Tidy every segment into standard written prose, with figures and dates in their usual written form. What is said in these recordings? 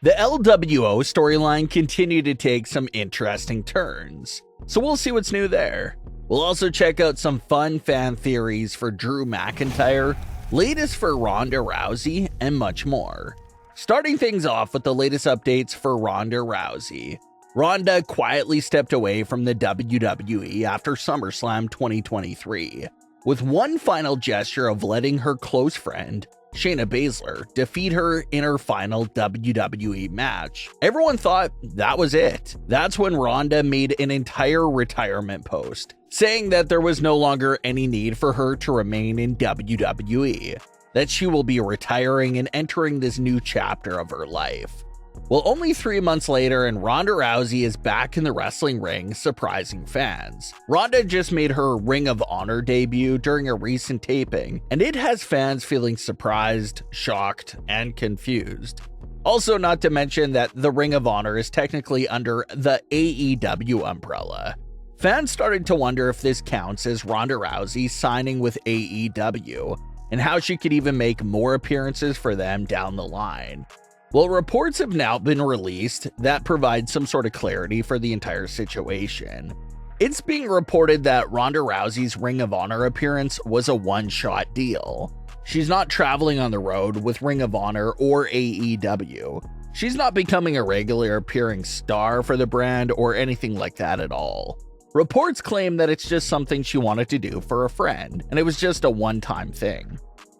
The LWO storyline continued to take some interesting turns, so we'll see what's new there. We'll also check out some fun fan theories for Drew McIntyre, latest for Ronda Rousey, and much more. Starting things off with the latest updates for Ronda Rousey. Ronda quietly stepped away from the WWE after SummerSlam 2023, with one final gesture of letting her close friend, Shayna Baszler, defeat her in her final WWE match. Everyone thought that was it. That's when Ronda made an entire retirement post, saying that there was no longer any need for her to remain in WWE, that she will be retiring and entering this new chapter of her life. Well, only 3 months later, and Ronda Rousey is back in the wrestling ring, surprising fans. Ronda just made her Ring of Honor debut during a recent taping, and it has fans feeling surprised, shocked, and confused. Also, not to mention that the Ring of Honor is technically under the AEW umbrella. Fans started to wonder if this counts as Ronda Rousey signing with AEW, and how she could even make more appearances for them down the line. Well, reports have now been released that provide some sort of clarity for the entire situation. It's being reported that Ronda Rousey's Ring of Honor appearance was a one-shot deal. She's not traveling on the road with Ring of Honor or AEW. She's not becoming a regular appearing star for the brand or anything like that at all. Reports claim that it's just something she wanted to do for a friend, and it was just a one-time thing.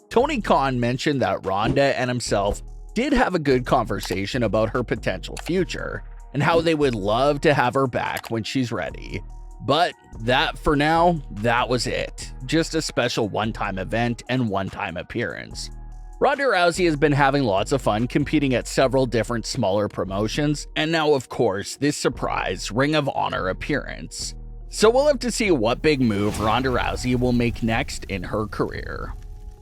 Tony Khan mentioned that Ronda and himself did have a good conversation about her potential future, and how they would love to have her back when she's ready. But that, for now, that was it. Just a special one-time event and one-time appearance. Ronda Rousey has been having lots of fun competing at several different smaller promotions, and now, of course, this surprise Ring of Honor appearance. So we'll have to see what big move Ronda Rousey will make next in her career.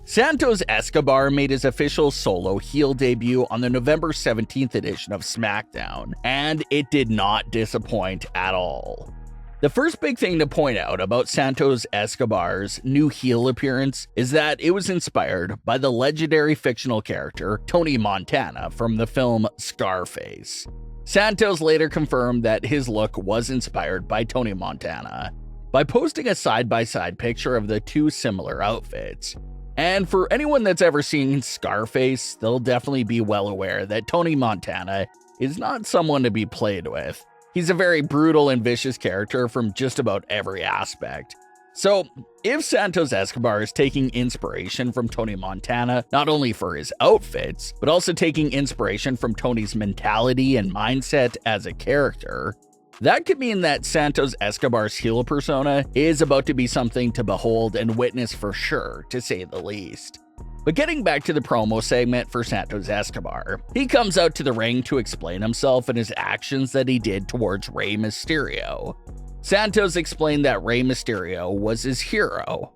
Santos Escobar made his official solo heel debut on the November 17th edition of Smackdown, and it did not disappoint at all. The first big thing to point out about Santos Escobar's new heel appearance is that it was inspired by the legendary fictional character Tony Montana from the film Scarface. Santos later confirmed that his look was inspired by Tony Montana by posting a side-by-side picture of the two similar outfits. And for anyone that's ever seen Scarface, they'll definitely be well aware that Tony Montana is not someone to be played with. He's a very brutal and vicious character from just about every aspect. So, if Santos Escobar is taking inspiration from Tony Montana, not only for his outfits, but also taking inspiration from Tony's mentality and mindset as a character, that could mean that Santos Escobar's heel persona is about to be something to behold and witness for sure, to say the least. But getting back to the promo segment for Santos Escobar, he comes out to the ring to explain himself and his actions that he did towards Rey Mysterio. Santos explained that Rey Mysterio was his hero,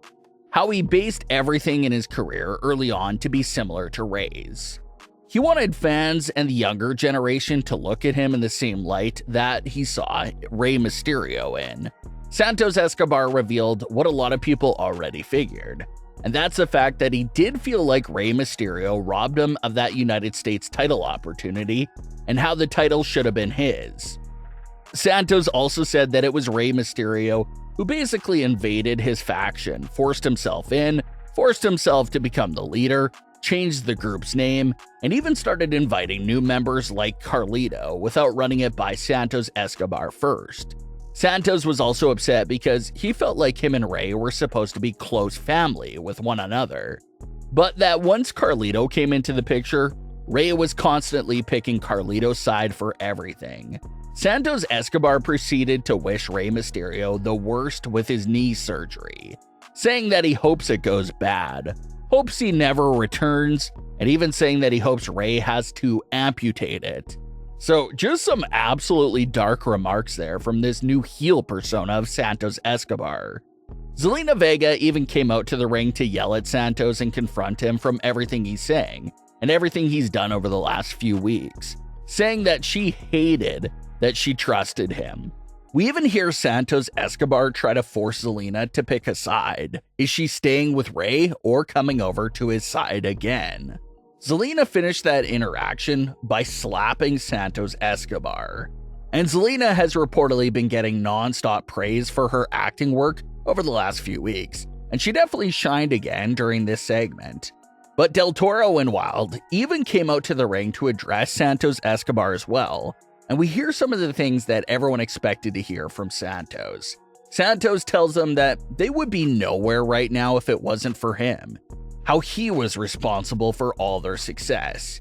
how he based everything in his career early on to be similar to Rey's. He wanted fans and the younger generation to look at him in the same light that he saw Rey Mysterio in. Santos Escobar revealed what a lot of people already figured, and that's the fact that he did feel like Rey Mysterio robbed him of that United States title opportunity, and how the title should have been his. Santos also said that it was Rey Mysterio who basically invaded his faction, forced himself in, forced himself to become the leader, changed the group's name, and even started inviting new members like Carlito without running it by Santos Escobar first. Santos was also upset because he felt like him and Rey were supposed to be close family with one another. But that once Carlito came into the picture, Rey was constantly picking Carlito's side for everything. Santos Escobar proceeded to wish Rey Mysterio the worst with his knee surgery, saying that he hopes it goes bad, hopes he never returns, and even saying that he hopes Rey has to amputate it. So just some absolutely dark remarks there from this new heel persona of Santos Escobar. Zelina Vega even came out to the ring to yell at Santos and confront him from everything he's saying and everything he's done over the last few weeks, saying that she hated that she trusted him. We even hear Santos Escobar try to force Zelina to pick a side. Is she staying with Rey or coming over to his side again? Zelina finished that interaction by slapping Santos Escobar. And Zelina has reportedly been getting non-stop praise for her acting work over the last few weeks, and she definitely shined again during this segment. But Del Toro and Wilde even came out to the ring to address Santos Escobar as well, and we hear some of the things that everyone expected to hear from Santos. Santos tells them that they would be nowhere right now if it wasn't for him, how he was responsible for all their success.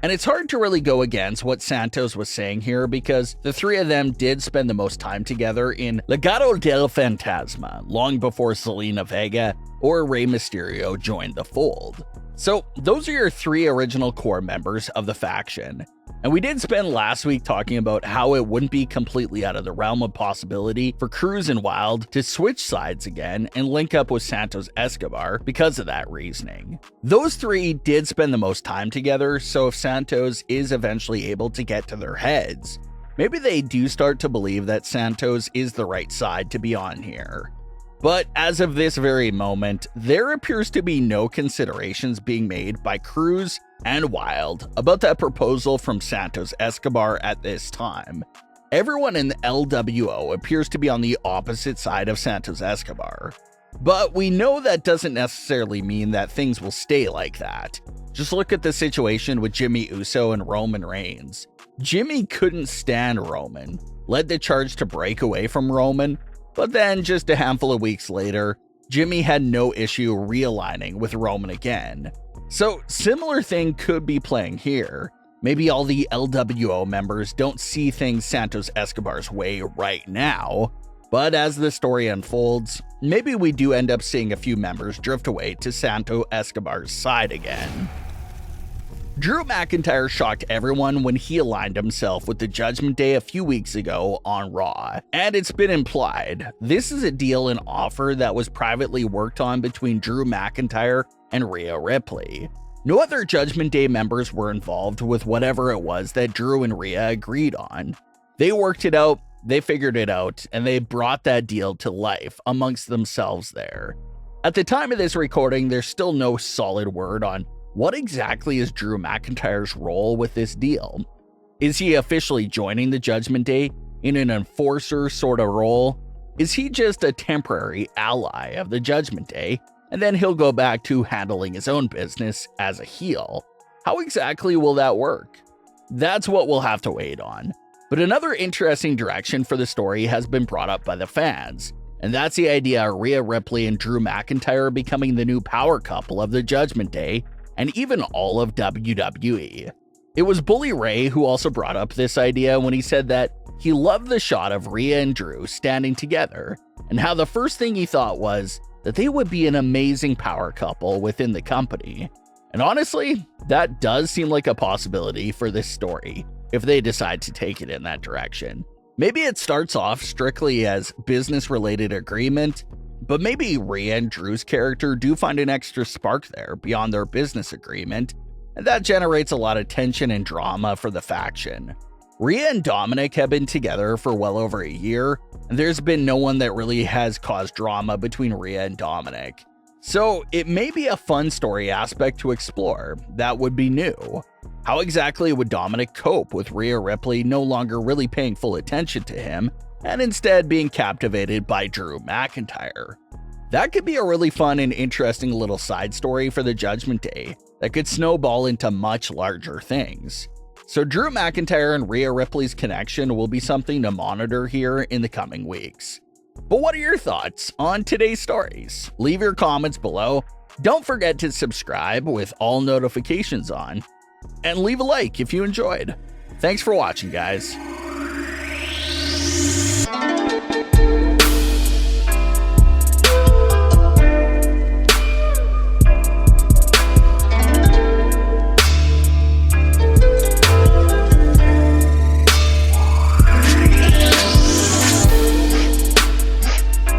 And it's hard to really go against what Santos was saying here because the three of them did spend the most time together in Legado del Fantasma long before Zelina Vega or Rey Mysterio joined the fold. So those are your three original core members of the faction. And we did spend last week talking about how it wouldn't be completely out of the realm of possibility for Cruz and Wilde to switch sides again and link up with Santos Escobar because of that reasoning. Those three did spend the most time together, so if Santos is eventually able to get to their heads, maybe they do start to believe that Santos is the right side to be on here. But as of this very moment, there appears to be no considerations being made by Cruz and Wilde about that proposal from Santos Escobar at this time. Everyone in the LWO appears to be on the opposite side of Santos Escobar. But we know that doesn't necessarily mean that things will stay like that. Just look at the situation with Jimmy Uso and Roman Reigns. Jimmy couldn't stand Roman, led the charge to break away from Roman, but then just a handful of weeks later, Jimmy had no issue realigning with Roman again. So similar thing could be playing here. Maybe all the LWO members don't see things Santos Escobar's way right now, but as the story unfolds, maybe we do end up seeing a few members drift away to Santos Escobar's side again. Drew McIntyre shocked everyone when he aligned himself with the Judgment Day a few weeks ago on Raw, and it's been implied this is a deal and offer that was privately worked on between Drew McIntyre and Rhea Ripley. No other Judgment Day members were involved with whatever it was that Drew and Rhea agreed on. They worked it out, they figured it out, and they brought that deal to life amongst themselves there. At the time of this recording, there's still no solid word on what exactly is Drew McIntyre's role with this deal. Is he officially joining the Judgment Day in an enforcer sort of role? Is he just a temporary ally of the Judgment Day, and then he'll go back to handling his own business as a heel? How exactly will that work? That's what we'll have to wait on. But another interesting direction for the story has been brought up by the fans, and that's the idea of Rhea Ripley and Drew McIntyre becoming the new power couple of the Judgment Day, and even all of WWE. It was Bully Ray who also brought up this idea when he said that he loved the shot of Rhea and Drew standing together, and how the first thing he thought was that they would be an amazing power couple within the company. And honestly, that does seem like a possibility for this story, if they decide to take it in that direction. Maybe it starts off strictly as business-related agreement, but maybe Rhea and Drew's character do find an extra spark there beyond their business agreement, and that generates a lot of tension and drama for the faction. Rhea and Dominik have been together for well over a year, and there's been no one that really has caused drama between Rhea and Dominik. So it may be a fun story aspect to explore that would be new. How exactly would Dominik cope with Rhea Ripley no longer really paying full attention to him, and instead being captivated by Drew McIntyre? That could be a really fun and interesting little side story for the Judgment Day that could snowball into much larger things. So Drew McIntyre and Rhea Ripley's connection will be something to monitor here in the coming weeks. But what are your thoughts on today's stories? Leave your comments below. Don't forget to subscribe with all notifications on, and leave a like if you enjoyed. Thanks for watching, guys.